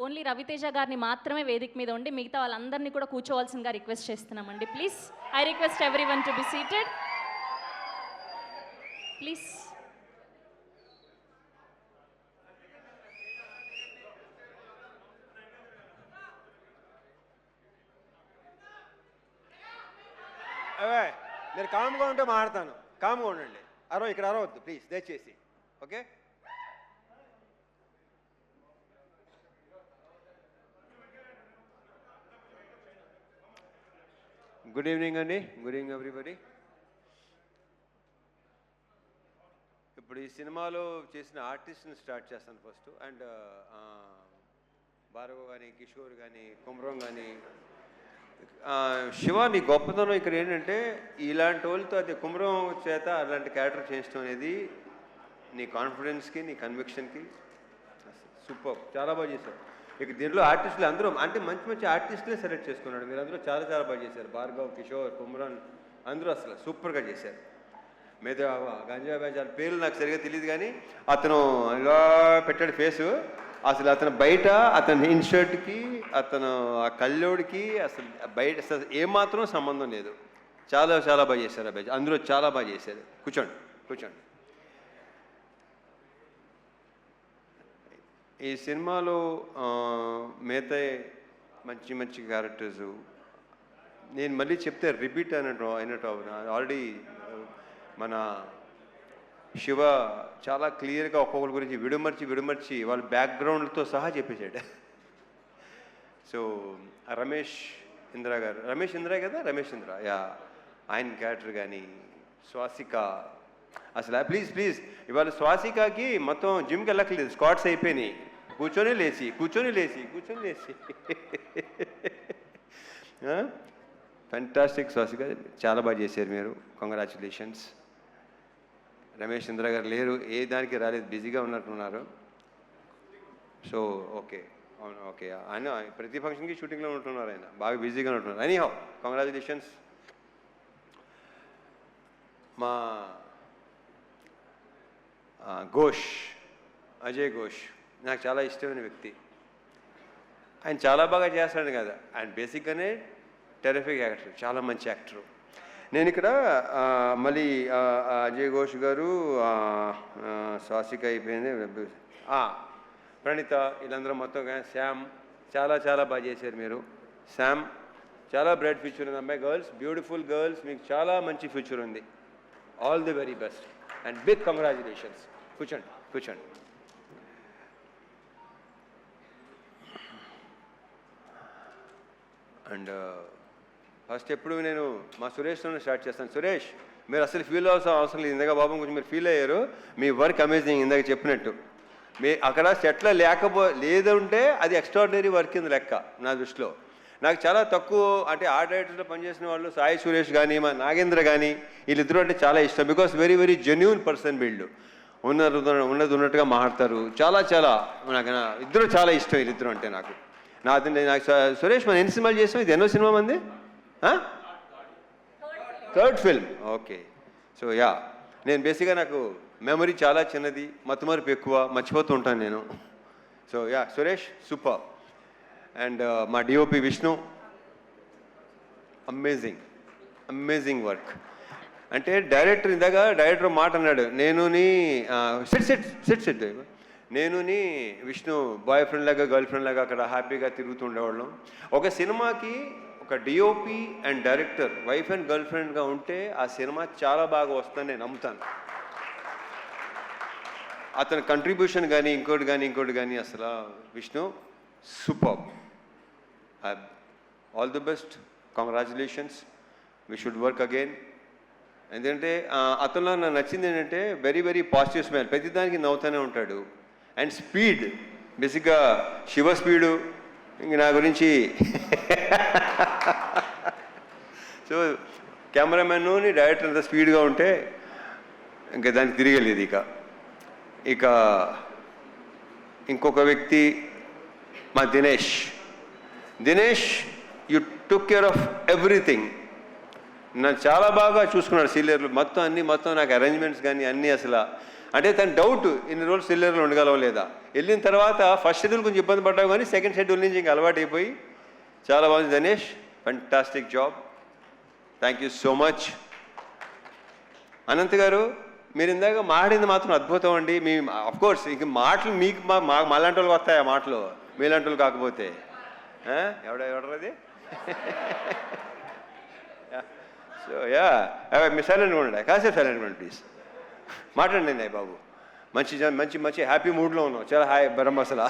Only Raviteja గారిని మాత్రమే వేదిక మీద ఉండి మిగతా వాళ్ళందరినీ కూడా కూర్చోవాల్సిందిగా రిక్వెస్ట్ చేస్తున్నామండి. Please, I request everyone to be seated please. అవే మీరు కామ్గా ఉంటే మాట్లాడతాను. కామ్గా ఉండండి. ఇక్కడ అరవద్దు ప్లీజ్, దయచేసి. ఓకే, గుడ్ ఈవినింగ్ అండి. Good evening everybody. ఇప్పుడు ఈ సినిమాలో చేసిన ఆర్టిస్ట్ని స్టార్ట్ చేస్తాను ఫస్ట్. అండ్ భార్గవ్ కానీ, కిషోర్ కానీ, కుమ్రం కానీ, శివ నీ గొప్పతనం ఇక్కడ ఏంటంటే ఇలాంటి వాళ్ళతో అది కుమ్రం చేత అలాంటి క్యారెక్టర్ చేయించడం అనేది నీ కాన్ఫిడెన్స్కి, నీ కన్విక్షన్కి సూపర్, చాలా బాగా చేశారు. ఇక దీంట్లో ఆర్టిస్టులు అందరూ అంటే మంచి మంచి ఆర్టిస్టులే సెలెక్ట్ చేసుకున్నాడు. మీరు అందరూ చాలా చాలా బాగా చేశారు. భార్గవ్, కిషోర్, కుమ్రాన్ అందరూ అసలు సూపర్గా చేశారు. మీద గంజా బేజాల పేర్లు నాకు సరిగ్గా తెలియదు కానీ అతను ఇలా పెట్టాడు ఫేసు. అసలు అతను బయట అతని ఇన్షర్ట్కి, అతను ఆ కళ్ళోడికి అసలు బయట అసలు ఏమాత్రం సంబంధం లేదు. చాలా చాలా బాగా చేశారు. అబ్బాయి అందరూ చాలా బాగా చేశారు. కూర్చోండి కూర్చోండి. ఈ సినిమాలో మిగతా మంచి మంచి క్యారెక్టర్సు నేను మళ్ళీ చెప్తే రిపీట్ అయినట్టు ఆల్రెడీ మన శివ చాలా క్లియర్గా ఒక్కొక్కరి గురించి విడమర్చి వాళ్ళ బ్యాక్గ్రౌండ్తో సహా చెప్పేశాడు. సో రమేష్ ఇంద్ర యా, ఆయన క్యారెక్టర్ కానీ, స్వాసిక అసలు ప్లీజ్ ఇవాళ స్వాసికకి మొత్తం జిమ్కి వెళ్ళక్కర్లేదు, స్క్వాట్స్ అయిపోయినాయి. కూర్చొని లేచి ఫ్యాంటాస్టిక్. స్వాసిక చాలా బాగా చేశారు మీరు, కంగ్రాచులేషన్స్. రమేష్ ఇంద్ర గారు లేరు, ఏ దానికి రాలేదు, బిజీగా ఉన్నట్టున్నారు. సో ఓకే, అవును ఓకే. ఆయన ప్రతి ఫంక్షన్కి షూటింగ్లో ఉంటున్నారు, ఆయన బాగా బిజీగా ఉంటున్నారు. Anyhow congratulations. మా అజయ్ ఘోష్ నాకు చాలా ఇష్టమైన వ్యక్తి. ఆయన చాలా బాగా చేస్తాడు కదా, ఆయన బేసిక్గానే టెరిఫిక్ యాక్టర్, చాలా మంచి యాక్టరు. నేను ఇక్కడ మళ్ళీ అజయ్ ఘోష్ గారు, స్వాసిక అయిపోయింది, ప్రణీత, వీళ్ళందరూ మొత్తం శ్యామ్ చాలా చాలా బాగా చేశారు మీరు. శ్యామ్ చాలా బ్రైట్ ఫ్యూచర్ ఉంది అమ్మాయి. గర్ల్స్, బ్యూటిఫుల్ గర్ల్స్, మీకు చాలా మంచి ఫ్యూచర్ ఉంది. All the very best and big congratulations. కూర్చోండి. అండ్ ఫస్ట్ ఎప్పుడు నేను మా సురేష్తోనే స్టార్ట్ చేస్తాను. సురేష్, మీరు అసలు ఫీల్ అవసరం లేదు. ఇందాక బాబు కొంచెం మీరు ఫీల్ అయ్యారు. మీ వర్క్ అమేజింగ్. ఇందాక చెప్పినట్టు అక్కడ సెట్లో లేదంటే అది ఎక్స్ట్రాడినరీ వర్క్ కింద లెక్క నా దృష్టిలో. నాకు చాలా తక్కువ అంటే ఆ డైరెక్టర్లో పనిచేసిన వాళ్ళు సాయి సురేష్ కానీ, మా నాగేంద్ర కానీ, వీళ్ళిద్దరూ అంటే చాలా ఇష్టం. Because very very genuine person వీళ్ళు. ఉన్నట్టుగా మాట్లాడతారు. చాలా చాలా నాకు ఇద్దరు చాలా ఇష్టం వీళ్ళిద్దరు అంటే నాకు. సురేష్ మనం ఎన్ని సినిమాలు చేసాం? ఇది ఎన్నో సినిమా మంది? Third film. Okay. So yeah, నేను బేసిక్గా నాకు మెమరీ చాలా చిన్నది, మతిమరుపు ఎక్కువ, మర్చిపోతూ ఉంటాను నేను. So yeah, Suresh super. And మా డిఓపి విష్ణు, అమేజింగ్ వర్క్. అంటే డైరెక్టర్ మాట అన్నాడు, నేను విష్ణు బాయ్ ఫ్రెండ్ లాగా గర్ల్ ఫ్రెండ్ లాగా అక్కడ హ్యాపీగా తిరుగుతుండేవాళ్ళం. ఒక సినిమాకి ఒక DOP and director wife and girl ఫ్రెండ్గా ఉంటే ఆ సినిమా చాలా బాగా వస్తుందని నేను నమ్ముతాను. అతని కంట్రిబ్యూషన్ కానీ ఇంకోటి కానీ అసలు Vishnu super. All the best, congratulations, we should work again. ఎందుకంటే అతనిలో నాకు నచ్చింది ఏంటంటే వెరీ వెరీ పాజిటివ్ స్మైల్, ప్రతిదానికి నవ్వుతూనే ఉంటాడు. అండ్ స్పీడ్, బేసిక్గా శివ స్పీడు ఇంక నా గురించి. సో కెమెరామెన్ని డైరెక్టర్ అంత స్పీడ్గా ఉంటే ఇంకా దానికి తిరిగలేదు. ఇక ఇంకొక వ్యక్తి మా Dinesh, you took care of everything. నన్ను చాలా బాగా చూసుకున్నాడు. సీనియర్లు మొత్తం నాకు అరేంజ్మెంట్స్ కానీ అన్నీ అసలు అంటే తన డౌట్ ఇన్ని రోజులు థ్రిల్లర్లో ఉండగలవా లేదా. వెళ్ళిన తర్వాత ఫస్ట్ షెడ్యూల్ కొంచెం ఇబ్బంది పడ్డావు, కానీ సెకండ్ షెడ్యూల్ నుంచి ఇంకా అలవాటు అయిపోయి చాలా బాగుంది. Dhanesh, fantastic job, thank you so much. Anant గారు, మీరు ఇందాక మాట్లాడింది మాత్రం అద్భుతం అండి. మీ అఫ్కోర్స్ ఇంక మాటలు మీకు మాలాంటి వాళ్ళకి వస్తాయి ఆ మాటలు, మీలాంటి వాళ్ళు కాకపోతే. ఎవడది సో యా, మీ సైలెంట్గా ఉండండి, కాసేపు సైలెంట్గా ఉండండి ప్లీజ్. మాట్లాడండి అయ్య బాబు, మంచి మంచి మంచి హ్యాపీ మూడ్లో ఉన్నాం, చాలా హాయ్ బ్రహ్మ అసలు.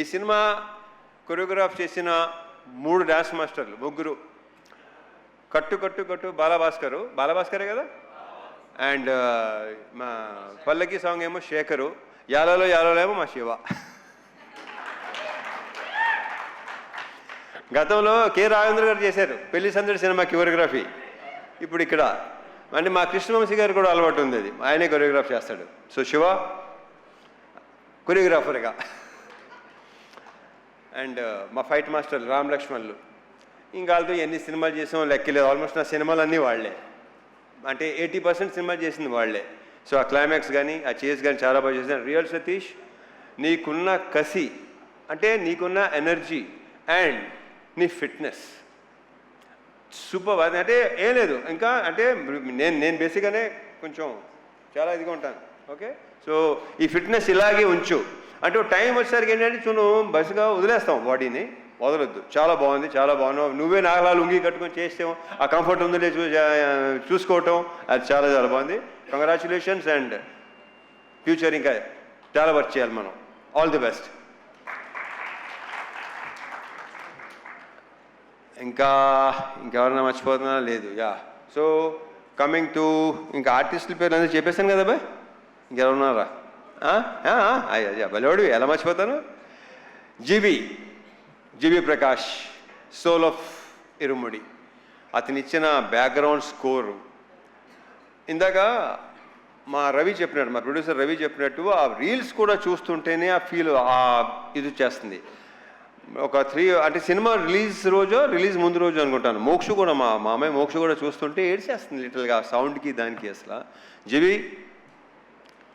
ఈ సినిమా కొరియోగ్రాఫ్ చేసిన 3 డాన్స్ మాస్టర్లు, ముగ్గురు. కట్టు కట్టు కట్టు బాలభాస్కరే కదా, అండ్ మా పల్లకి సాంగ్ ఏమో శేఖరు, యాలలో ఏమో మా శివ. గతంలో కె రాఘవేంద్ర గారు చేశారు పెళ్లి సందడి సినిమా కొరియోగ్రఫీ. ఇప్పుడు ఇక్కడ అంటే మా కృష్ణవంశీ గారు కూడా అలవాటు ఉంది, అది ఆయనే కొరియోగ్రాఫ్ చేస్తాడు. సో శివ కొరియోగ్రాఫర్గా, అండ్ మా ఫైట్ మాస్టర్లు రామ్ లక్ష్మణ్లు. ఇంకా వాళ్ళతో ఎన్ని సినిమాలు చేసామో లెక్కలేదు. ఆల్మోస్ట్ నా సినిమాలన్నీ వాళ్లే, అంటే 80% సినిమా చేసింది వాళ్లే. సో ఆ క్లైమాక్స్ కానీ ఆ చేస్ కానీ చాలా బాగా చేశాను. రియల్ సతీష్, నీకున్న కసి, అంటే నీకున్న ఎనర్జీ అండ్ నీ ఫిట్నెస్ సూపర్. అంటే ఏం లేదు ఇంకా, అంటే నేను బేసిక్గానే కొంచెం చాలా ఇదిగా ఉంటాను. ఓకే, సో ఈ ఫిట్నెస్ ఇలాగే ఉంచు. అంటే టైం వచ్చేసరికి ఏంటంటే బస్సుగా వదిలేస్తాం, బాడీని వదలొద్దు. చాలా బాగుంది, చాలా బాగున్నావు. నువ్వే నాగలాలు ఉంగి కట్టుకొని చేస్తాం, ఆ కంఫర్ట్ ఉందో చూసుకోవటం, అది చాలా చాలా బాగుంది. కంగ్రాచులేషన్స్, అండ్ ఫ్యూచర్ ఇంకా చాలా వర్క్ చేయాలి మనం. All the best. ఇంకెవరన్నా మర్చిపోతున్నా లేదు. యా, సో కమింగ్ టు ఇంకా ఆర్టిస్టుల పేర్లు అందరూ చెప్పేశాను కదా బాయ్, ఇంకెవరున్నారా? అయ్యా బలివాడు, ఎలా మర్చిపోతాను. జీవి ప్రకాష్, సోల్ ఆఫ్ ఇరుముడి. అతను ఇచ్చిన బ్యాక్గ్రౌండ్ స్కోరు ఇందాక మా ప్రొడ్యూసర్ రవి చెప్పినట్టు, ఆ రీల్స్ కూడా చూస్తుంటేనే ఆ ఫీల్ ఇది చేస్తుంది. ఒక 3 అంటే సినిమా రిలీజ్ ముందు రోజు అనుకుంటాను, మోక్ష కూడా మా అమ్మాయి మోక్ష కూడా చూస్తుంటే ఏడ్చేస్తుంది లిటిల్గా, సౌండ్కి దానికి. అసలు జీవి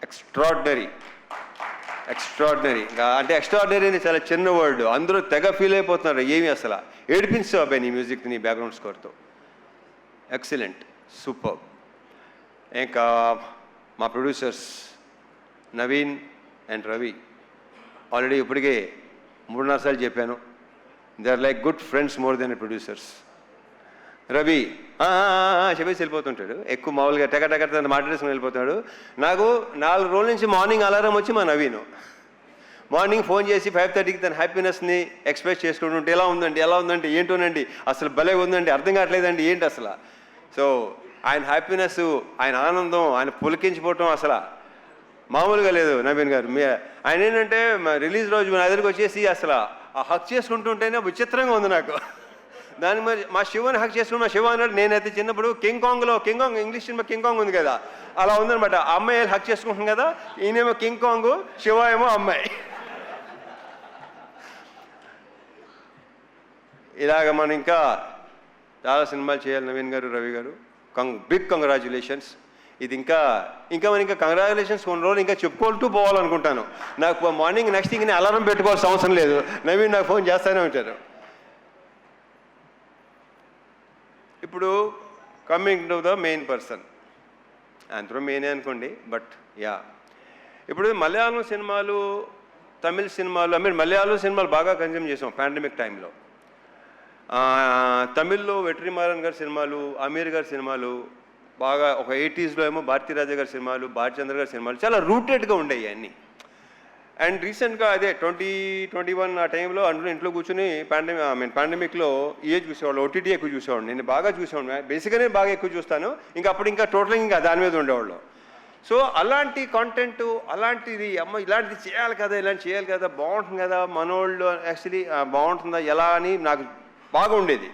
ఎక్స్ట్రాడినరీ. అంటే ఎక్స్ట్రాడినరీ అని చాలా చిన్న వర్డ్, అందరూ తెగ ఫీల్ అయిపోతున్నారు. ఏమి అసలు ఏడిపించావు అబ్బాయి నీ మ్యూజిక్, నీ బ్యాక్గ్రౌండ్ స్కోర్తో. Excellent, super. ఇంకా మా producers Naveen and Ravi, already ఇప్పటికే 3-4 సార్లు చెప్పాను, they are like good friends more than producers. Ravi చెప్పేసి వెళ్ళిపోతుంటాడు, ఎక్కువ మామూలుగా టెక మాట్లాడేసుకుని వెళ్ళిపోతాడు. నాకు 4 రోజుల నుంచి మార్నింగ్ అలారం వచ్చి మా నవీను మార్నింగ్ ఫోన్ చేసి 5:30కి తన హ్యాపీనెస్ని ఎక్స్ప్రెస్ చేసుకుంటుంటే, ఎలా ఉందంటే ఏంటోనండి అసలు భలే ఉందండి, అర్థం కావట్లేదండి ఏంటి అసలు. సో ఆయన హ్యాపీనెస్, ఆయన ఆనందం, ఆయన పులికించిపోవటం అసలు మామూలుగా లేదు. నవీన్ గారు ఆయన ఏంటంటే రిలీజ్ రోజు నా దగ్గరికి వచ్చేసి అసలు ఆ హక్ చేసుకుంటుంటేనే విచిత్రంగా ఉంది నాకు. దానికి మరి మా శివని హక్ చేసుకుని మా శివ అన్నాడు. నేనైతే చిన్నప్పుడు king Kong English cinema king Kong ఉంది కదా, అలా ఉందనమాట. ఆ అమ్మాయి హక్ చేసుకుంటుంది కదా, ఈయనేమో కింగ్ కాంగ్, శివ ఏమో అమ్మాయి. ఇలాగ మనం ఇంకా చాలా సినిమాలు చేయాలి నవీన్ గారు, రవి గారు. Big congratulations. ఇది ఇంకా కంగ్రాచులేషన్స్ కొన్ని రోజులు ఇంకా చెప్పుకుంటూ పోవాలనుకుంటాను. నాకు మార్నింగ్ నెక్స్ట్ ఇంక అలారం పెట్టుకోవాల్సిన అవసరం లేదు, నవీన్ నాకు ఫోన్ చేస్తూనే ఉంటారు. ఇప్పుడు coming to the main person, అందరూ మెయినే అనుకోండి, బట్ యా, ఇప్పుడు మలయాళం సినిమాలు, తమిళ్ సినిమాలు, మలయాళం సినిమాలు బాగా కన్జ్యూమ్ చేసాం పాండమిక్ టైంలో. తమిళ్లో వెట్రిమారన్ గారి సినిమాలు, అమీర్ గారి సినిమాలు బాగా, ఒక 80sలో ఏమో భారతీరాజా గారి సినిమాలు, భారచంద్ర గారి సినిమాలు చాలా రూటెడ్గా ఉండేవి అన్నీ. అండ్ రీసెంట్గా అదే 2021 ఆ టైంలో అందరూ ఇంట్లో కూర్చొని పాండమిక్లో ఇయే చూసేవాళ్ళు, ఓటీటీ ఎక్కువ చూసేవాడు. నేను బాగా చూసేవాడు, బేసిక్గానే బాగా ఎక్కువ చూస్తాను. ఇంకా టోటల్గా ఇంకా దాని మీద ఉండేవాళ్ళు. సో అలాంటి కాంటెంట్, అలాంటిది ఇలాంటిది చేయాలి కదా, బాగుంటుంది కదా, మనోళ్ళు యాక్చువల్లీ బాగుంటుందా ఎలా అని నాకు బాగా ఉండేది.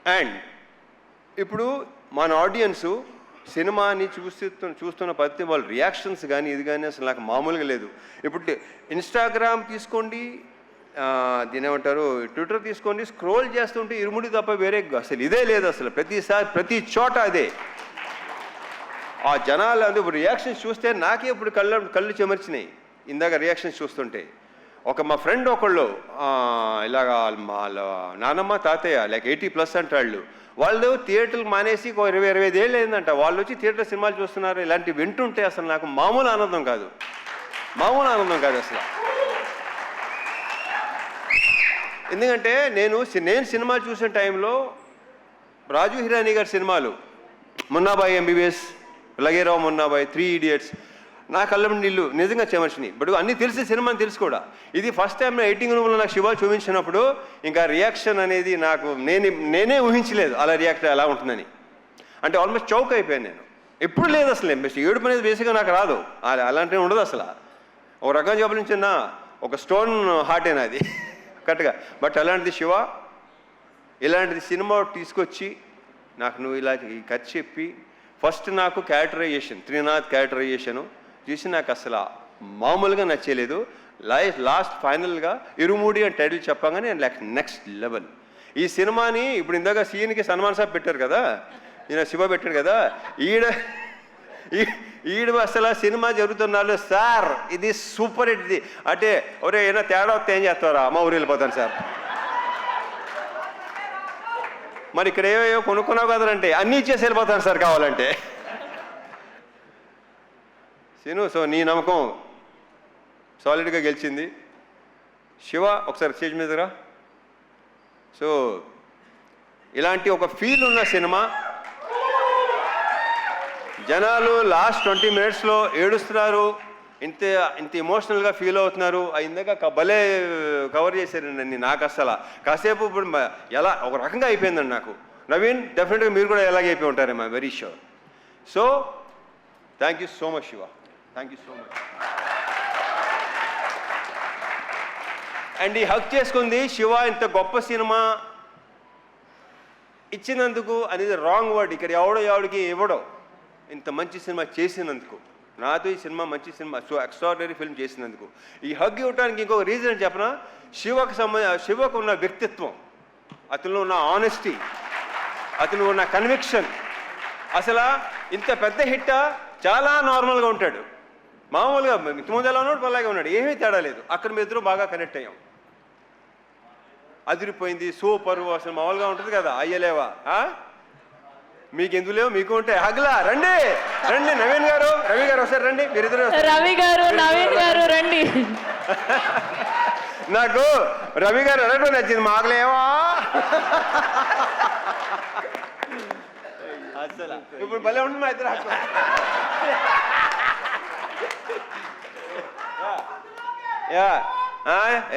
అండ్ ఇప్పుడు మన ఆడియన్సు సినిమాని చూస్తున్న ప్రతి వాళ్ళ రియాక్షన్స్ కానీ ఇది కానీ అసలు నాకు మామూలుగా లేదు. ఇప్పుడు ఇన్స్టాగ్రామ్ తీసుకోండి, దీని ఏమంటారు, ట్విట్టర్ తీసుకోండి, స్క్రోల్ చేస్తుంటే ఇరుముడి తప్ప వేరే అసలు ఇదే లేదు. అసలు ప్రతిసారి ప్రతి చోట అదే. ఆ జనాలు అది రియాక్షన్స్ చూస్తే నాకే ఇప్పుడు కళ్ళు చెమర్చినాయి ఇందాక రియాక్షన్స్ చూస్తుంటే. మా ఫ్రెండ్ ఒకళ్ళు ఇలాగా వాళ్ళ నానమ్మ తాతయ్య లైక్ 80+ అంటాళ్ళు, వాళ్ళు థియేటర్లు మానేసి 20-25 ఏళ్ళు అయిందంట, వాళ్ళు వచ్చి థియేటర్ సినిమాలు చూస్తున్నారు. ఇలాంటివి వింటుంటే అసలు నాకు మామూలు ఆనందం కాదు అసలు. ఎందుకంటే నేను సినిమాలు చూసిన టైంలో రాజు హిరానీ గారి సినిమాలు మున్నాబాయి ఎంబీబీఎస్, లగేరావు మున్నాబాయి, 3 ఇడియట్స్ నా కళ్ళ నీళ్ళు నిజంగా చెమర్చినాయి. బట్ అన్నీ తెలిసి సినిమాని తెలుసు కూడా. ఇది ఫస్ట్ టైం నా ఎడిటింగ్ రూమ్లో నాకు శివ చూపించినప్పుడు ఇంకా రియాక్షన్ అనేది నాకు నేనే ఊహించలేదు అలా రియాక్ట్ ఎలా ఉంటుందని. అంటే ఆల్మోస్ట్ చౌక్ అయిపోయాను నేను. ఎప్పుడు లేదు అసలు ఏడుపు అనేది బేసిక్గా నాకు రాదు, అలాంటివి ఉండదు అసలు. ఒక రకం జబ్బుల నుంచి ఒక స్టోన్ హార్టేనా అది కరెక్ట్గా. బట్ అలాంటిది శివ ఇలాంటిది సినిమా తీసుకొచ్చి నాకు నువ్వు ఇలా ఈ కథ చెప్పి ఫస్ట్ నాకు క్యారెక్టరైజేషన్, త్రినాథ్ క్యారెక్టరైజేషను చూసి నాకు అసలు మామూలుగా నచ్చలేదు. లాస్ట్ ఫైనల్గా ఇరుముడి అని టైటిల్ చెప్పగానే నెక్స్ట్ లెవెల్. ఈ సినిమాని ఇప్పుడు ఇందాక సీన్కి సన్మాన్ సాబ్ పెట్టారు కదా, ఈయన శివ పెట్టాడు కదా, ఈడు అసలు సినిమా జరుగుతున్నాడు సార్ ఇది సూపర్ హిట్. ఇది అంటే ఒరే ఏమైనా తేడా వస్తే ఏం చేస్తారా, అమ్మ ఊరు వెళ్ళిపోతాను సార్. మరి ఇక్కడ ఏవో కొనుక్కున్నావు కదంటే అన్నీ ఇచ్చేసి వెళ్ళిపోతాను సార్ కావాలంటే. సీను, సో నీ నమ్మకం సాలిడ్గా గెలిచింది. శివ ఒకసారి స్టేజ్ మీద రా. సో ఇలాంటి ఒక ఫీల్ ఉన్న సినిమా, జనాలు లాస్ట్ 20 మినిట్స్లో ఏడుస్తున్నారు, ఇంత ఎమోషనల్గా ఫీల్ అవుతున్నారు. ఇందాక భలే కవర్ చేశారండి. నాకు అసలు కాసేపు ఇప్పుడు ఎలా ఒక రకంగా అయిపోయిందండి నాకు. నవీన్, డెఫినెట్గా మీరు కూడా ఎలాగే అయిపోయి ఉంటారేమో, very sure. So thank you so much Shiva, thank you so much. And ఈ హక్ చేసుకుంది శివ ఇంత గొప్ప సినిమా ఇచ్చినందుకు అనేది రాంగ్ వర్డ్. ఇక్కడ ఎవడికి ఇవ్వడో ఇంత మంచి సినిమా చేసినందుకు, నాతో ఈ సినిమా మంచి సినిమా, సో ఎక్స్ట్రాడినరీ ఫిల్మ్ చేసినందుకు. ఈ హగ్ ఇవ్వడానికి ఇంకొక రీజన్ చెప్పనా, శివకు ఉన్న వ్యక్తిత్వం, అతనిలో ఉన్న ఆనెస్టీ, అతను ఉన్న కన్విక్షన్. అసలు ఇంత పెద్ద హిట్ చాలా నార్మల్గా ఉంటాడు, మామూలుగా ముందు ఎలా ఉన్నాడు అలాగే ఉన్నాడు, ఏమీ తేడా లేదు. అక్కడ మీ ఇద్దరు బాగా కనెక్ట్ అయ్యాం, అదిరిపోయింది, సూపర్. అసలు మామూలుగా ఉంటుంది కదా, అయ్యలేవా మీకు ఎందుకు లేవు, మీకు ఉంటాయి. హగ్లా రండి రండి, నవీన్ గారు రవి గారు ఒకసారి రండి, మీరిద్దరు. రవి గారు నవీన్ గారు రండి. నాకు రవి గారు అనడం నచ్చింది, మాకులేవా అసలు ఇప్పుడు భలే ఉంటుంది మా ఇద్దరు.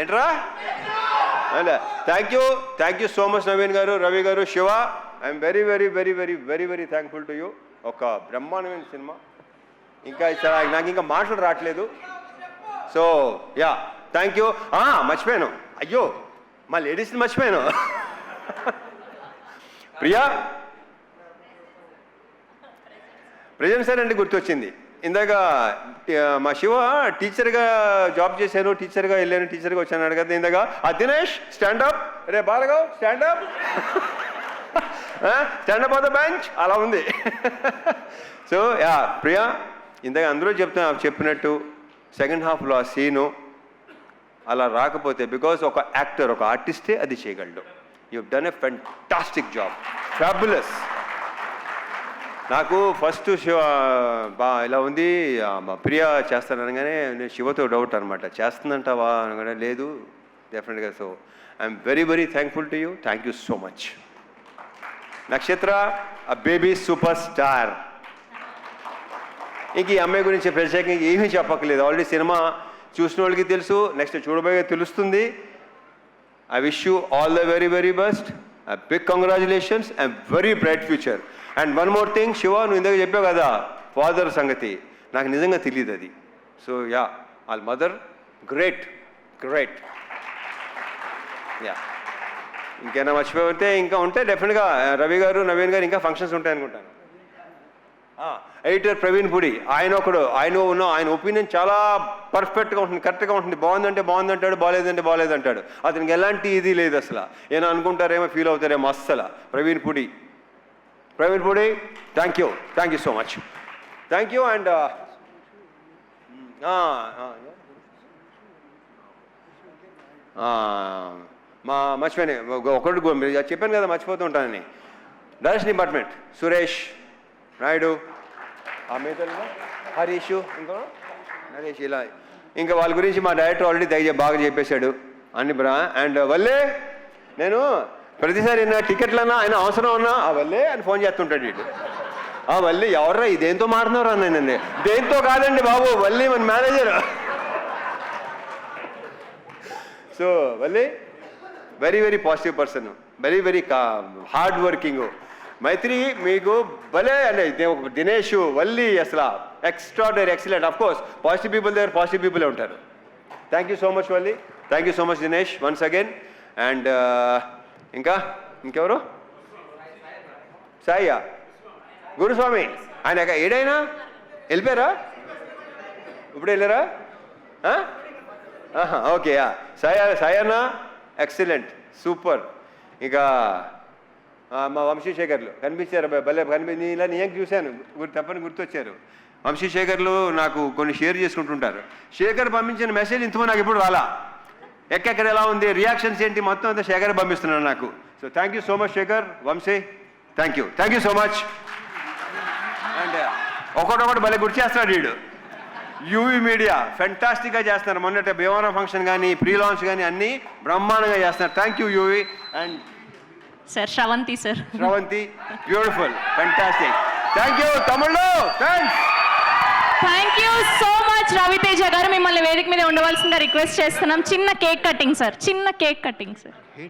ఏంట్రా, thank you so much Naveen గారు, రవి గారు, Shiva. I'm very very very very very very thankful to you. ఒక బ్రహ్మాండమైన సినిమా, ఇంకా నాకు ఇంకా మాటలు రావట్లేదు. So yeah, thank you. మర్చిపోయాను, అయ్యో మా లేడీస్ని మర్చిపోయాను. ప్రియా ప్రజెంట్ సార్ అంటే గుర్తొచ్చింది. ఇందాక మా శివ టీచర్గా జాబ్ చేశాను, టీచర్గా వెళ్ళాను, టీచర్గా వచ్చాను అడగదు. ఇందాక దినేష్ స్టాండప్, రే బాలగావ్ stand up, stand up on the bench అలా ఉంది. సో యా ప్రియా, ఇందాక అందరూ చెప్పినట్టు సెకండ్ హాఫ్లో ఆ సీను అలా రాకపోతే, బికాజ్ ఒక యాక్టర్, ఒక ఆర్టిస్టే అది చేయగలడు. You done a fantastic job, fabulous. నాకు ఫస్ట్ శివ ఇలా ఉంది, మా ప్రియా చేస్తాననగానే నేను శివతో డౌట్ అనమాట, చేస్తుందంటావా అనగానే లేదు డెఫినెట్గా. So I'm very very thankful to you, thank you so much. నక్షత్ర, ఆ బేబీ సూపర్ స్టార్. ఇంక ఈ అమ్మాయి గురించి ప్రత్యేకంగా ఏమీ చెప్పక్కర్లేదు, ఆల్రెడీ సినిమా చూసిన వాళ్ళకి తెలుసు, నెక్స్ట్ చూడబోయే తెలుస్తుంది. I wish you all the very very best, big congratulations and very bright future. And one more thing Shiva, నువ్వు ఇందాక చెప్పావు కదా ఫాదర్ సంగతి, నాకు నిజంగా తెలియదు అది. సో యా, వాళ్ళ మదర్ గ్రేట్ గ్రేట్. యా, ఇంకేనా మర్చిపోతే ఇంకా ఉంటే డెఫినెట్గా రవి గారు నవీన్ గారు ఇంకా ఫంక్షన్స్ ఉంటాయి అనుకుంటాను. ఎడిటర్ ప్రవీణ్ పుడి, ఆయన ఆయన ఒపీనియన్ చాలా పర్ఫెక్ట్గా ఉంటుంది, కరెక్ట్గా ఉంటుంది. బాగుందంటే బాగుంది అంటాడు, బాగాలేదంటే బాగాలేదు అంటాడు. అతనికి ఎలాంటి ఇది లేదు అసలు. ఏమో అనుకుంటారేమో, ఫీల్ అవుతారేమో అస్సలు. ప్రవీణ్ పుడి, thank you so much. Thank you. And మర్చిపోయాను ఒకటి, చెప్పాను కదా మర్చిపోతూ ఉంటానని. డైరెక్షన్ డిపార్ట్మెంట్ సురేష్ నాయుడు, మిగతా హరీష్, ఇంకా నరేష్, ఇలా ఇంకా వాళ్ళ గురించి మా డైరెక్టర్ ఆల్రెడీ బాగా చెప్పేశాడు అన్ని అండ్ వల్లే నేను ప్రతిసారి నా టికెట్లన్నా ఆయన అవసరం ఉన్నా వల్లే అని ఫోన్ చేస్తుంటాడు వీడు. వల్లి ఎవర్రా ఇదేంతో మారుతున్నారు అన్నానండి. దేంతో కాదండి బాబు, వల్లి మన manager. So Valli very positive person, very hard working. Maitri మీకు భలే అంటే దినేష్, వల్లి అసలు extraordinary, excellent. Of course positive people దగ్గర పాజిటివ్ పీపుల్ ఉంటారు. Thank you so much Valli, thank you so much Dinesh once again. And ఇంకెవరు? సాయి గురుస్వామి, ఆయన ఏడైనా వెళ్ళిపోయారా? ఇప్పుడు వెళ్ళారా? ఓకే. Sayanna excellent, super. ఇక మా వంశీశేఖర్లు కనిపించారు, భలే ఇలా నేను చూశాను, తప్పని గుర్తొచ్చారు. వంశీశేఖర్లు నాకు కొన్ని షేర్ చేసుకుంటుంటారు. శేఖర్ పంపించిన మెసేజ్ ఇంతమో నాకు ఇప్పుడు రాలా. ఎక్కడ ఎలా ఉంది, రియాక్షన్స్ ఏంటి, మొత్తం అంతా శేఖర్ పంపిస్తున్నాడు నాకు. So thank you so much Shekhar, Vamsi, thank you so much. And ఒకటొకటి భలే గుర్తు చేస్తున్నాడు వీడు. యూవీ మీడియా ఫెంటాస్టిక్గా చేస్తున్నారు. మొన్నట భీమవరం ఫంక్షన్ కానీ, ప్రీ లాంచ్ కానీ అన్నీ బ్రహ్మాండంగా చేస్తున్నారు. Thank you UV. And sir Sravanthi, beautiful, fantastic. Thank you తమిళ్లో, thank you so much. Raviteja garu, మిమ్మల్ని వేదిక మీద ఉండవలసిందిగా రిక్వెస్ట్ చేస్తున్నాం. చిన్న కేక్ కటింగ్ సార్.